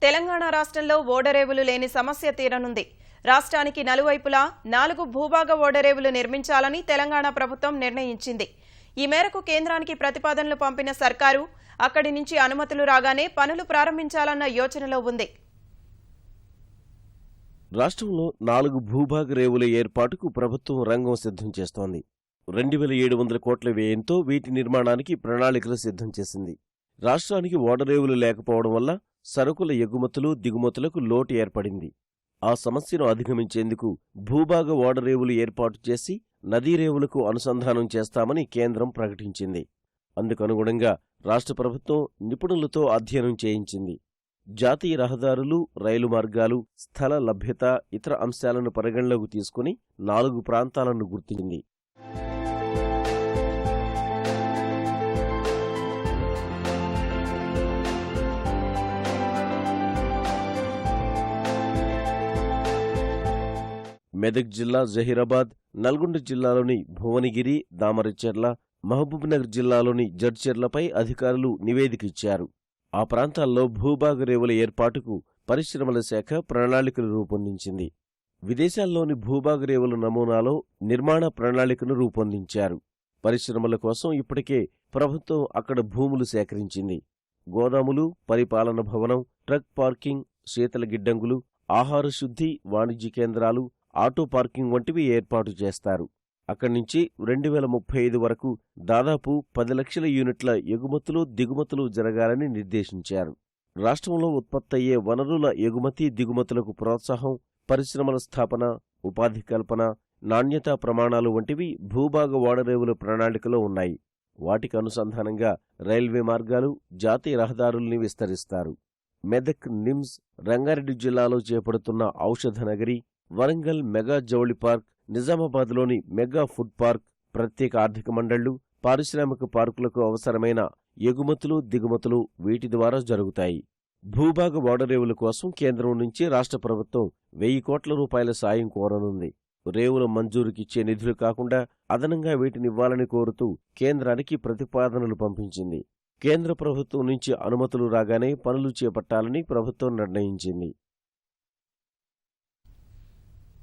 తెలంగాణ రాష్ట్రంలో ఓడరేవులు లేని సమస్య తీరనుంది. రాష్ట్రానికి నలువైపులా 4 భూభాగ ఓడరేవులు నిర్మించాలని తెలంగాణ ప్రభుత్వం నిర్ణయించింది. ఈ మేరకు కేంద్రానికి ప్రతిపాదనలు పంపిన సర్కారు అక్కడి నుంచి అనుమతులు రాగానే పనులు ప్రారంభించాలన్న యోచనలో ఉంది. రాష్ట్రంలో 4 భూభాగ రేవుల ఏర్పాటుకు ప్రభుత్వం రంగం సిద్ధం చేస్తోంది. 2700 కోట్ల వ్యయంతో వీటి నిర్మాణానికి ప్రణాళికలు సిద్ధం చేసింది. రాష్ట్రానికి ఓడరేవులు లేకపోవడం వల్ల సరుకుల ఎగుమతులు దిగుమతులకు లోటు ఏర్పడింది. ఆ సమస్యను అధిగమించేందుకు భూభాగ ఓడరేవులు ఏర్పాటు చేసి నదీరేవులకు అనుసంధానం చేస్తామని కేంద్రం ప్రకటించింది. అందుకనుగుణంగా రాష్ట్ర ప్రభుత్వం నిపుణులతో అధ్యయనం చేయించింది. జాతీయ రహదారులు, రైలు మార్గాలు, స్థల లభ్యత, ఇతర అంశాలను పరిగణలోకి తీసుకుని 4 ప్రాంతాలను గుర్తించింది. మెదక్ జిల్లా జహీరాబాద్, నల్గొండ జిల్లాలోని భువనగిరి, దామరచెర్ల, మహబూబ్నగర్ జిల్లాలోని జడ్చెర్లపై అధికారులు నివేదిక ఇచ్చారు. ఆ ప్రాంతాల్లో భూభాగ రేవుల ఏర్పాటుకు పరిశ్రమల శాఖ ప్రణాళికలు రూపొందించింది. విదేశాల్లోని భూభాగ రేవుల నమూనాలో నిర్మాణ ప్రణాళికను రూపొందించారు. పరిశ్రమల కోసం ఇప్పటికే ప్రభుత్వం అక్కడ భూములు సేకరించింది. గోదాములు, పరిపాలన భవనం, ట్రక్ పార్కింగ్, శీతల గిడ్డంగులు, ఆహార శుద్ధి, వాణిజ్య కేంద్రాలు, ఆటో పార్కింగ్ వంటివి ఏర్పాటు చేస్తారు. అక్కడి నుంచి 2035 వరకు దాదాపు 10 లక్షల యూనిట్ల ఎగుమతులు దిగుమతులు జరగాలని నిర్దేశించారు. రాష్ట్రంలో ఉత్పత్తయ్యే వనరుల ఎగుమతి దిగుమతులకు ప్రోత్సాహం, పరిశ్రమల స్థాపన, ఉపాధి కల్పన, నాణ్యతా ప్రమాణాలు వంటివి భూభాగ ఓడరేవుల ప్రణాళికలో ఉన్నాయి. వాటికి అనుసంధానంగా రైల్వే మార్గాలు, జాతీయ రహదారుల్ని విస్తరిస్తారు. మెదక్, నిమ్స్, రంగారెడ్డి జిల్లాలో చేపడుతున్న ఔషధ నగరి, వరంగల్ మెగా జౌళి పార్క్, నిజామాబాద్లోని మెగా ఫుడ్ పార్క్, ప్రత్యేక ఆర్థిక మండళ్లు, పారిశ్రామిక పార్కులకు అవసరమైన ఎగుమతులు దిగుమతులు వీటి ద్వారా జరుగుతాయి. భూభాగ ఓడరేవుల కోసం కేంద్రం నుంచి రాష్ట్ర ప్రభుత్వం 1000 కోట్ల రూపాయల సాయం కోరనుంది. రేవుల మంజూరుకిచ్చే నిధులు కాకుండా అదనంగా వీటినివ్వాలని కోరుతూ కేంద్రానికి ప్రతిపాదనలు పంపించింది. కేంద్ర ప్రభుత్వం నుంచి అనుమతులు రాగానే పనులు చేపట్టాలని ప్రభుత్వం నిర్ణయించింది.